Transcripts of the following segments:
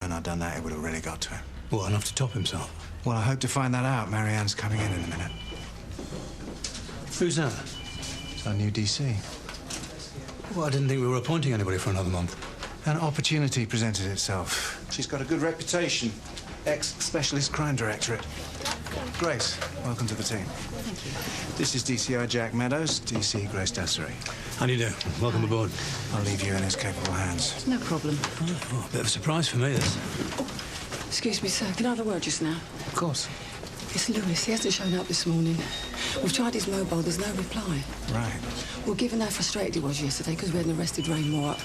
phone I'd done that, it would have really got to him. What, enough to top himself? Well, I hope to find that out. Marianne's coming in a minute. Who's that? It's our new DC. Well, I didn't think we were appointing anybody for another month. An opportunity presented itself. She's got a good reputation. Ex-Specialist Crime Directorate. Grace, welcome to the team. Thank you. This is DCI Jack Meadows, DC Grace Dasari. How do you do? Welcome aboard. I'll leave you in his capable hands. No problem. Oh, a bit of a surprise for me, this. Excuse me, sir. Can I have a word just now? Of course. It's Lewis. He hasn't shown up this morning. We've tried his mobile. There's no reply. Right. Well, given how frustrated he was yesterday because we hadn't arrested Ray Moore,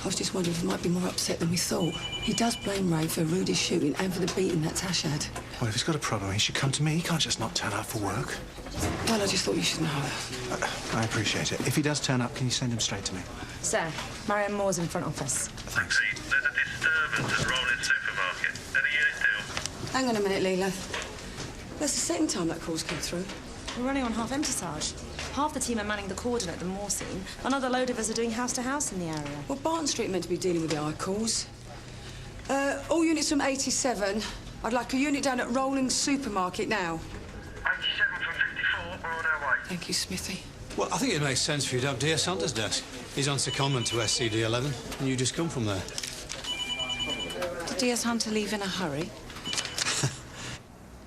I was just wondering if he might be more upset than we thought. He does blame Ray for Rudy's shooting and for the beating that Tash had. Well, if he's got a problem, he should come to me. He can't just not turn up for work. Well, I just thought you should know. I appreciate it. If he does turn up, can you send him straight to me? Sir, Marianne Moore's in front office. Thanks. There's a disturbance at Rollins Supermarket. Any unit deal? Hang on a minute, Leela. That's the second time that call's come through. We're running on half-empty, Sarge. Half the team are manning the cordon at the Moore scene. Another load of us are doing house-to-house in the area. Well, Barton Street meant to be dealing with the eye calls. All units from 87. I'd like a unit down at Rollins Supermarket now. 87 from 54, we're on our way. Thank you, Smithy. Well, I think it makes sense for you to have DS Hunter's desk. He's on secondment to SCD 11, and you just come from there. Did DS Hunter leave in a hurry?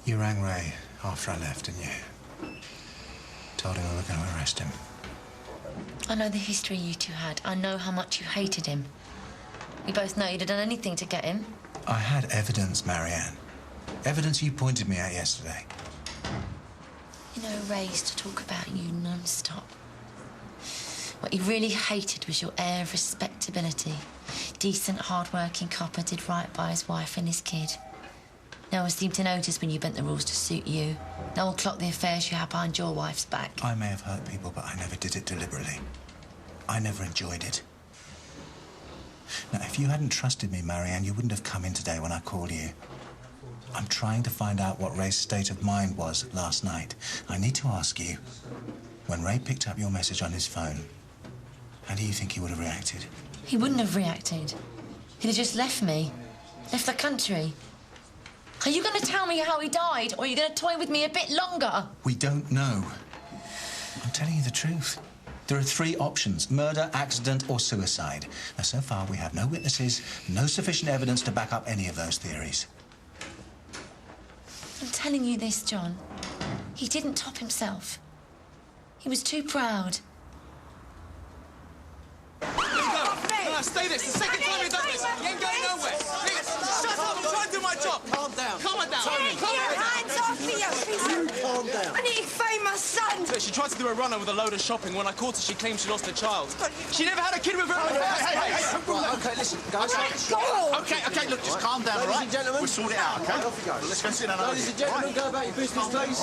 You rang Ray after I left, didn't you? Told him we were going to arrest him. I know the history you two had. I know how much you hated him. We both know you'd have done anything to get him. I had evidence, Marianne. Evidence you pointed me at yesterday. You know, Ray used to talk about you non-stop. What he really hated was your air of respectability. Decent, hard-working copper did right by his wife and his kid. No one seemed to notice when you bent the rules to suit you. No one clocked the affairs you had behind your wife's back. I may have hurt people, but I never did it deliberately. I never enjoyed it. Now, if you hadn't trusted me, Marianne, you wouldn't have come in today when I called you. I'm trying to find out what Ray's state of mind was last night. I need to ask you, when Ray picked up your message on his phone, how do you think he would have reacted? He wouldn't have reacted. He'd have just left me. Left the country. Are you going to tell me how he died, or are you going to toy with me a bit longer? We don't know. I'm telling you the truth. There are three options: murder, accident, or suicide. Now, so far, we have no witnesses, no sufficient evidence to back up any of those theories. I'm telling you this, John. He didn't top himself. He was too proud. No, stay there. It's the second time you've done this. You ain't going nowhere. Shut up. I'm trying to do my job. Calm down. Calm her down. Tony, Calm her down. Hands off me, you calm down. I need to find my son. So she tried to do a runner with a load of shopping. When I caught her, she claimed she lost her child. She never had a kid with her. Hey. Right, OK, listen, guys. OK, look, just calm down, all right? Ladies and gentlemen. We'll sort it out, OK? Right, off you go. Let's go sit down over Ladies and here. gentlemen, go about your business, please.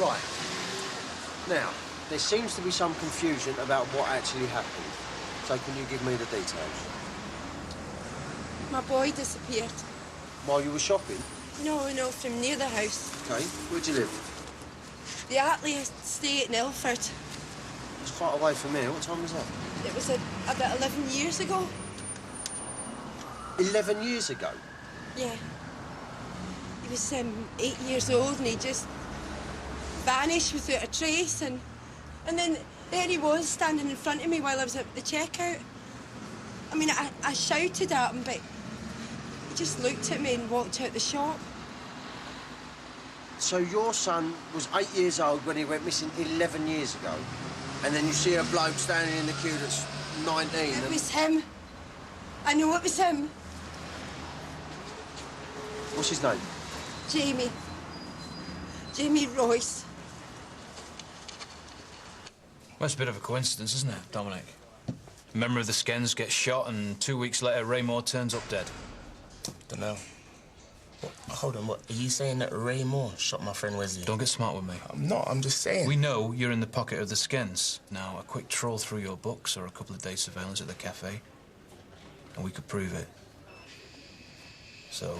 Right. Now, there seems to be some confusion about what actually happened. So can you give me the details? My boy disappeared. While you were shopping? No, from near the house. OK. Where'd you live? The Atley estate in Ilford. It's quite away from here. What time was that? It was about 11 years ago. 11 years ago? Yeah. He was 8 years old and he just vanished without a trace, and then there he was standing in front of me while I was at the checkout. I mean, I shouted at him, but he just looked at me and walked out the shop. So your son was 8 years old when he went missing 11 years ago, and then you see a bloke standing in the queue that's 19. It was him. I know it was him. What's his name? Jamie. Jamie Royce. Well, it's a bit of a coincidence, isn't it, Dominic? A member of the Skens gets shot, and 2 weeks later, Ray Moore turns up dead. Dunno. Hold on, what? Are you saying that Ray Moore shot my friend Wesley? Don't get smart with me. I'm not, I'm just saying. We know you're in the pocket of the Skens. Now, a quick troll through your books or a couple of days' surveillance at the cafe, and we could prove it. So,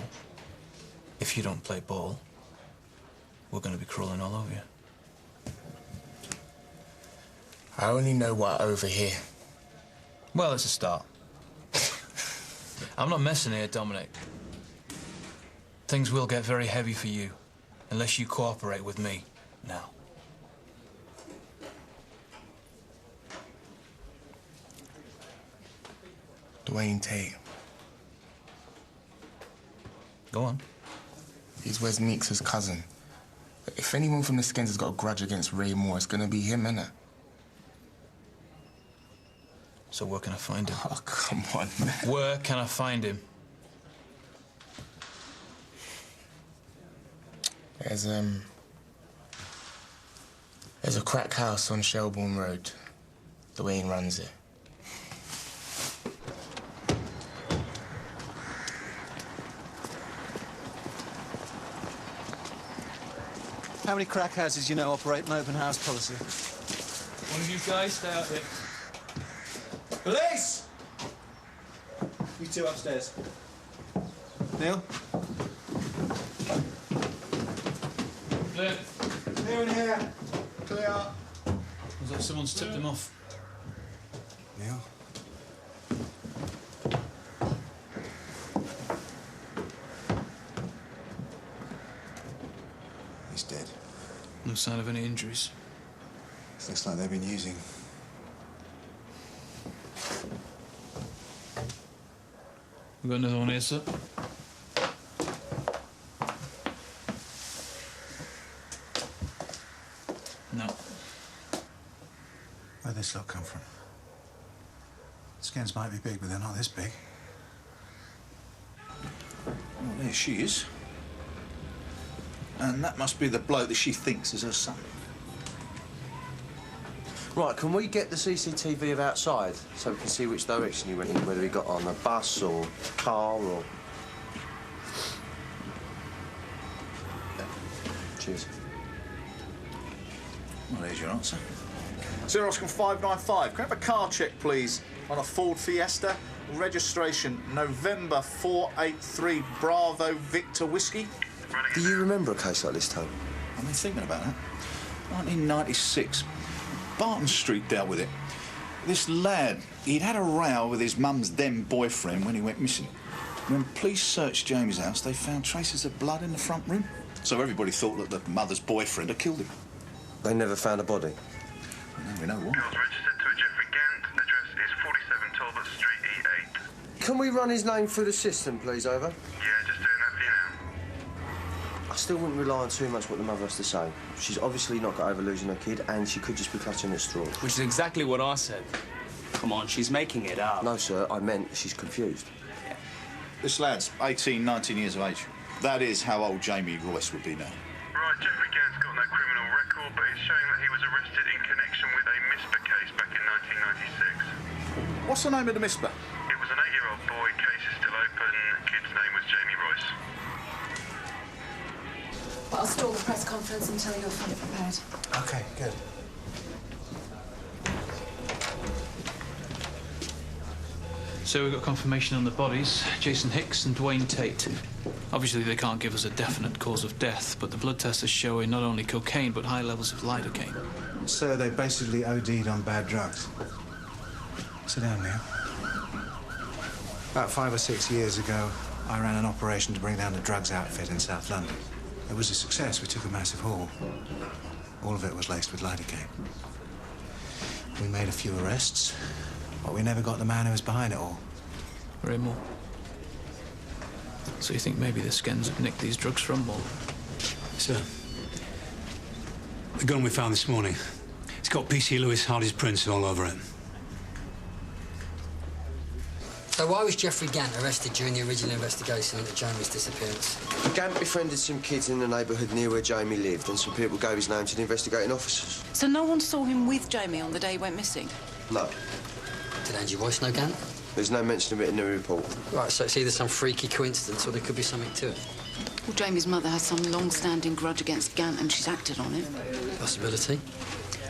if you don't play ball, we're going to be crawling all over you. I only know what I overhear. Well, it's a start. I'm not messing here, Dominic. Things will get very heavy for you, unless you cooperate with me now. Dwayne Tate. Go on. He's Wes Meeks' cousin. If anyone from the Skins has got a grudge against Ray Moore, it's gonna be him, innit? So where can I find him? Oh, come on, man. Where can I find him? There's a crack house on Shelbourne Road. Dwayne runs it. How many crack houses you know operate an open house policy? One of you guys stay out here. Police! You two upstairs. Neil? Clear. Clear in here. Clear. Looks like someone's tipped him off. Neil? He's dead. No sign of any injuries. This looks like they've been using. We've got another one here, sir. No. Where'd this lot come from? Skins might be big, but they're not this big. Well, there she is. And that must be the bloke that she thinks is her son. Right, can we get the CCTV of outside so we can see which direction he went in, whether he got on a bus or car or... Yeah. Cheers. Well, there's your answer. 0 Oscar 595. Can I have a car check, please, on a Ford Fiesta? Registration November 483 Bravo Victor Whiskey. Do you remember a case like this, Tony? I've been thinking about that. 1996. Barton Street dealt with it. This lad, he'd had a row with his mum's then boyfriend when he went missing. When police searched Jamie's house, they found traces of blood in the front room. So everybody thought that the mother's boyfriend had killed him. They never found a body? Well, we know why. Girls registered to a Jeffrey Gant. Address is 47 Talbot Street, E8. Can we run his name through the system, please, over? Yeah, just doing that for you now. I still wouldn't rely on too much what the mother has to say. She's obviously not got over losing her kid, and she could just be clutching at straws. Which is exactly what I said. Come on, she's making it up. No, sir, I meant she's confused. Yeah. This lad's 18, 19 years of age. That is how old Jamie Royce would be now. Right, Jeffrey Gant's got no criminal record, but it's showing that he was arrested in connection with a MISPA case back in 1996. What's the name of the MISPA? It was an 8-year-old boy. Case is still open. Kid's name was Jamie Royce. But I'll stall the press conference until you're fully prepared. Okay, good. So we've got confirmation on the bodies, Jason Hicks and Dwayne Tate. Obviously, they can't give us a definite cause of death, but the blood tests are showing not only cocaine, but high levels of lidocaine. So they basically OD'd on bad drugs. Sit down, Neil. About 5 or 6 years ago, I ran an operation to bring down a drugs outfit in South London. It was a success. We took a massive haul. All of it was laced with lidocaine. We made a few arrests, but we never got the man who was behind it all. Ray Moore. So you think maybe the Skins have nicked these drugs from Moore? Sir, the gun we found this morning, it's got P.C. Lewis Hardy's prints all over it. So why was Jeffrey Gant arrested during the original investigation into Jamie's disappearance? Gant befriended some kids in the neighbourhood near where Jamie lived, and some people gave his name to the investigating officers. So no one saw him with Jamie on the day he went missing? No. Did Angie Royce know Gant? There's no mention of it in the report. Right, so it's either some freaky coincidence or there could be something to it. Well, Jamie's mother has some long-standing grudge against Gant and she's acted on it. Possibility.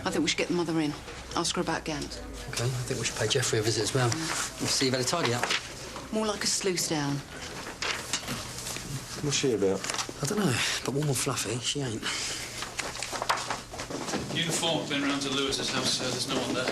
I think we should get the mother in. Ask her about Gant. OK, I think we should pay Jeffrey a visit as well. We'll see you better tidy up. More like a sluice down. What's she about? I don't know, but warm and fluffy, she ain't. Uniform been round to Lewis's house, sir. There's no one there.